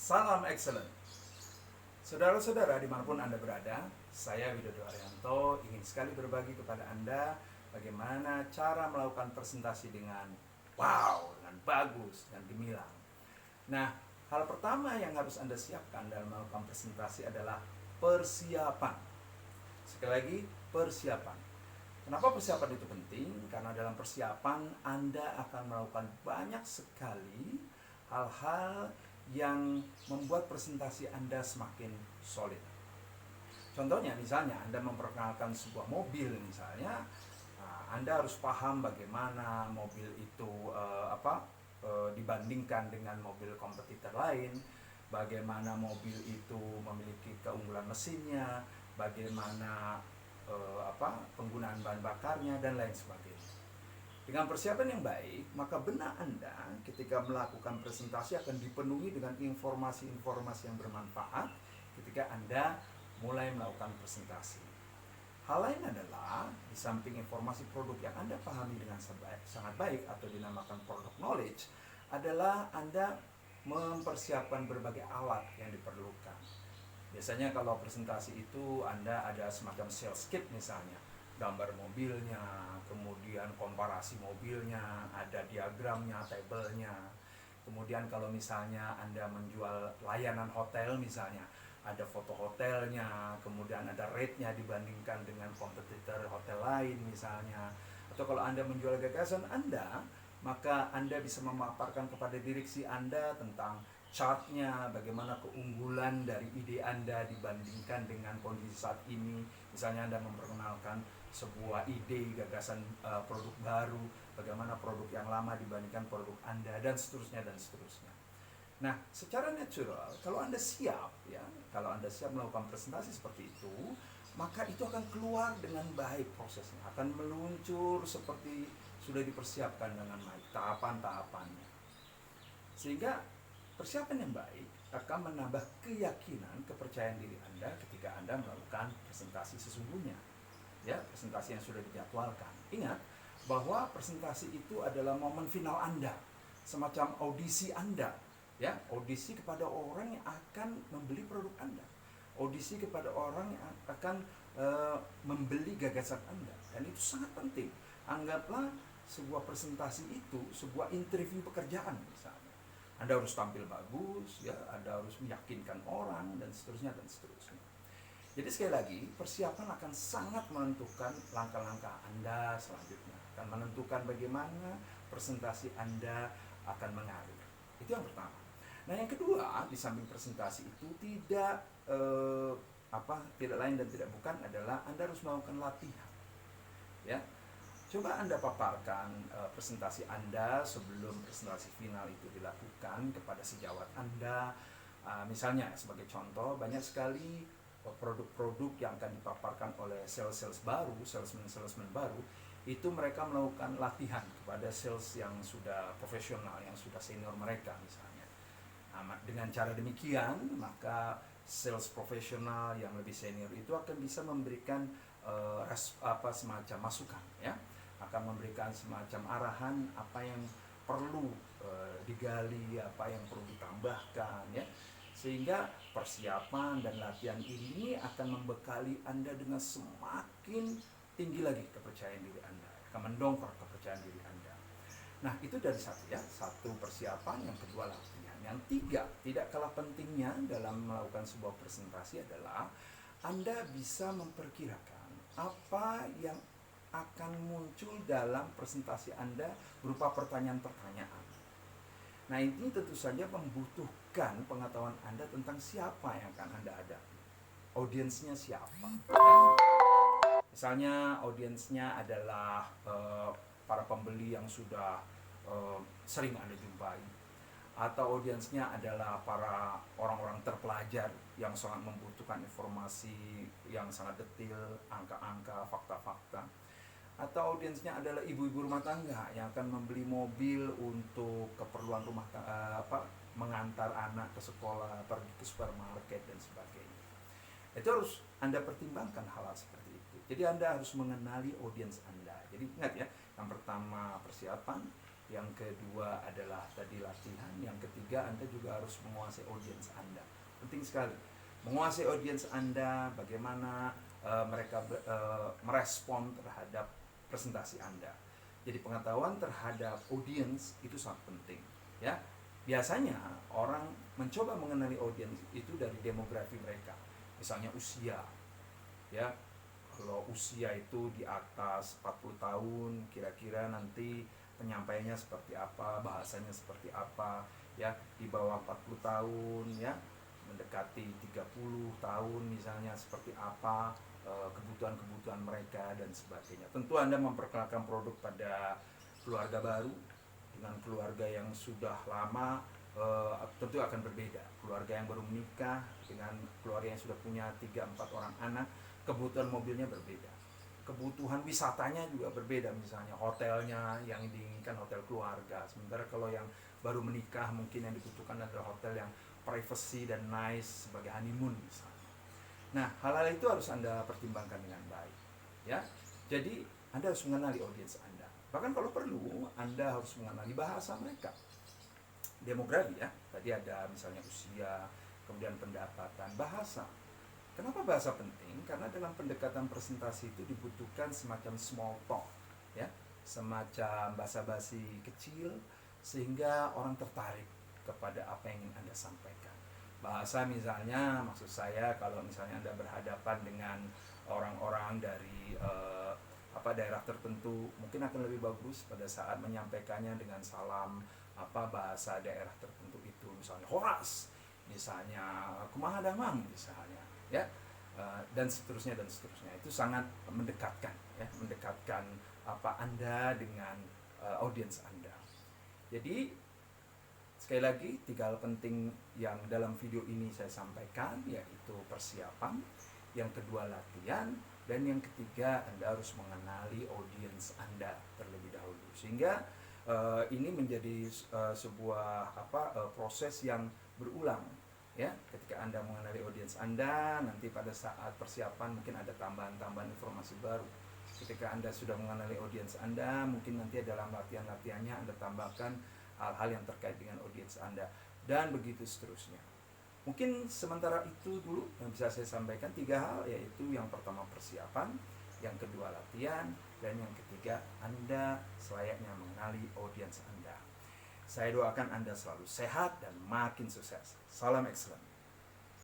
Salam excellent. Saudara-saudara dimanapun Anda berada, saya Widodo Arianto ingin sekali berbagi kepada Anda bagaimana cara melakukan presentasi dengan wow, dengan bagus, dan gemilang. Nah, hal pertama yang harus Anda siapkan dalam melakukan presentasi adalah persiapan. Sekali lagi, persiapan. Kenapa persiapan itu penting? Karena dalam persiapan Anda akan melakukan banyak sekali hal-hal yang membuat presentasi Anda semakin solid. Contohnya, misalnya Anda memperkenalkan sebuah mobil, misalnya, Anda harus paham bagaimana mobil itu dibandingkan dengan mobil kompetitor lain, bagaimana mobil itu memiliki keunggulan mesinnya, bagaimana penggunaan bahan bakarnya dan lain sebagainya. Dengan persiapan yang baik, maka benak Anda ketika melakukan presentasi akan dipenuhi dengan informasi-informasi yang bermanfaat ketika Anda mulai melakukan presentasi. Hal lain adalah, di samping informasi produk yang Anda pahami dengan sangat baik atau dinamakan product knowledge, adalah Anda mempersiapkan berbagai alat yang diperlukan. Biasanya kalau presentasi itu Anda ada semacam sales kit, misalnya gambar mobilnya, kemudian komparasi mobilnya, ada diagramnya, tabelnya. Kemudian kalau misalnya Anda menjual layanan hotel misalnya, ada foto hotelnya, kemudian ada rate-nya dibandingkan dengan kompetitor hotel lain misalnya. Atau kalau Anda menjual gagasan Anda, maka Anda bisa memaparkan kepada direksi Anda tentang chartnya, bagaimana keunggulan dari ide Anda dibandingkan dengan kondisi saat ini. Misalnya Anda memperkenalkan sebuah ide, gagasan produk baru, bagaimana produk yang lama dibandingkan produk Anda, dan seterusnya dan seterusnya. Nah, secara natural, kalau Anda siap, kalau Anda siap melakukan presentasi seperti itu, maka itu akan keluar dengan baik prosesnya, akan meluncur seperti sudah dipersiapkan dengan baik tahapan-tahapannya. Sehingga persiapan yang baik akan menambah keyakinan, kepercayaan diri Anda ketika Anda melakukan presentasi sesungguhnya. Presentasi yang sudah dijadwalkan. Ingat bahwa presentasi itu adalah momen final Anda, semacam audisi Anda, audisi kepada orang yang akan membeli produk Anda, audisi kepada orang yang akan membeli gagasan Anda, dan itu sangat penting. Anggaplah sebuah presentasi itu sebuah interview pekerjaan misalnya. Anda harus tampil bagus, Anda harus meyakinkan orang, dan seterusnya dan seterusnya. Jadi sekali lagi, persiapan akan sangat menentukan langkah-langkah Anda selanjutnya, akan menentukan bagaimana presentasi Anda akan mengalir. Itu yang pertama. Nah, yang kedua, di samping presentasi itu tidak lain dan tidak bukan adalah Anda harus melakukan latihan. Coba Anda paparkan presentasi Anda sebelum presentasi final itu dilakukan kepada sejawat Anda. Misalnya, sebagai contoh, banyak sekali produk-produk yang akan dipaparkan oleh salesman baru, itu mereka melakukan latihan kepada sales yang sudah profesional, yang sudah senior mereka misalnya. Dengan cara demikian, maka sales profesional yang lebih senior itu akan bisa memberikan semacam masukan, akan memberikan semacam arahan apa yang perlu digali, apa yang perlu ditambahkan, sehingga persiapan dan latihan ini akan membekali Anda dengan semakin tinggi lagi kepercayaan diri Anda, akan mendongkrak kepercayaan diri Anda. Nah, itu dari satu persiapan. Yang kedua, latihan. Yang tiga, tidak kalah pentingnya dalam melakukan sebuah presentasi adalah Anda bisa memperkirakan apa yang akan muncul dalam presentasi Anda berupa pertanyaan-pertanyaan. Nah, ini tentu saja membutuhkan pengetahuan Anda tentang siapa yang akan Anda hadapi. Audiensnya siapa? Misalnya audiensnya adalah para pembeli yang sudah sering Anda jumpai, atau audiensnya adalah para orang-orang terpelajar yang sangat membutuhkan informasi yang sangat detail, angka-angka, fakta-fakta. Atau audiensnya adalah ibu-ibu rumah tangga yang akan membeli mobil untuk keperluan rumah tangga, mengantar anak ke sekolah, pergi ke supermarket dan sebagainya. Itu harus Anda pertimbangkan hal-hal seperti itu. Jadi Anda harus mengenali audiens Anda. Jadi ingat, yang pertama persiapan, yang kedua adalah tadi latihan, yang ketiga Anda juga harus menguasai audiens Anda. Penting sekali menguasai audiens Anda, bagaimana mereka merespon terhadap presentasi Anda. Jadi pengetahuan terhadap audiens itu sangat penting, ya. Biasanya orang mencoba mengenali audiens itu dari demografi mereka, misalnya usia, ya. Kalau usia itu di atas 40 tahun, kira-kira nanti penyampaiannya seperti apa, bahasanya seperti apa, ya. Di bawah 40 tahun, ya, mendekati 30 tahun misalnya, seperti apa kebutuhan-kebutuhan mereka dan sebagainya. Tentu Anda memperkenalkan produk pada keluarga baru dengan keluarga yang sudah lama, tentu akan berbeda. Keluarga yang baru menikah dengan keluarga yang sudah punya 3-4 orang anak, kebutuhan mobilnya berbeda, kebutuhan wisatanya juga berbeda. Misalnya hotelnya yang diinginkan hotel keluarga, sementara kalau yang baru menikah mungkin yang dibutuhkan adalah hotel yang privacy dan nice sebagai honeymoon misalnya. Nah, hal-hal itu harus Anda pertimbangkan dengan baik, ya. Jadi Anda harus mengenali audiens Anda. Bahkan kalau perlu Anda harus mengenali bahasa mereka. Demografi, ya. Tadi ada misalnya usia, kemudian pendapatan, bahasa. Kenapa bahasa penting? Karena dalam pendekatan presentasi itu dibutuhkan semacam small talk, ya, semacam basa-basi kecil sehingga orang tertarik kepada apa yang ingin Anda sampaikan. Bahasa misalnya, maksud saya kalau misalnya Anda berhadapan dengan orang-orang dari daerah tertentu, mungkin akan lebih bagus pada saat menyampaikannya dengan salam bahasa daerah tertentu itu, misalnya horas, misalnya kumaha damang misalnya, ya, dan seterusnya dan seterusnya. Itu sangat mendekatkan, ya, mendekatkan Anda dengan audiens Anda. Jadi sekali lagi, 3 hal penting yang dalam video ini saya sampaikan, yaitu persiapan, yang kedua latihan, dan yang ketiga Anda harus mengenali audiens Anda terlebih dahulu. Sehingga ini menjadi sebuah proses yang berulang, ya. Ketika Anda mengenali audiens Anda, nanti pada saat persiapan mungkin ada tambahan-tambahan informasi baru. Ketika Anda sudah mengenali audiens Anda, mungkin nanti dalam latihan-latihannya Anda tambahkan hal-hal yang terkait dengan audiens Anda, dan begitu seterusnya. Mungkin sementara itu dulu yang bisa saya sampaikan, 3 hal, yaitu yang pertama persiapan, yang kedua latihan, dan yang ketiga Anda selayaknya mengenali audiens Anda. Saya doakan Anda selalu sehat dan makin sukses. Salam excellent.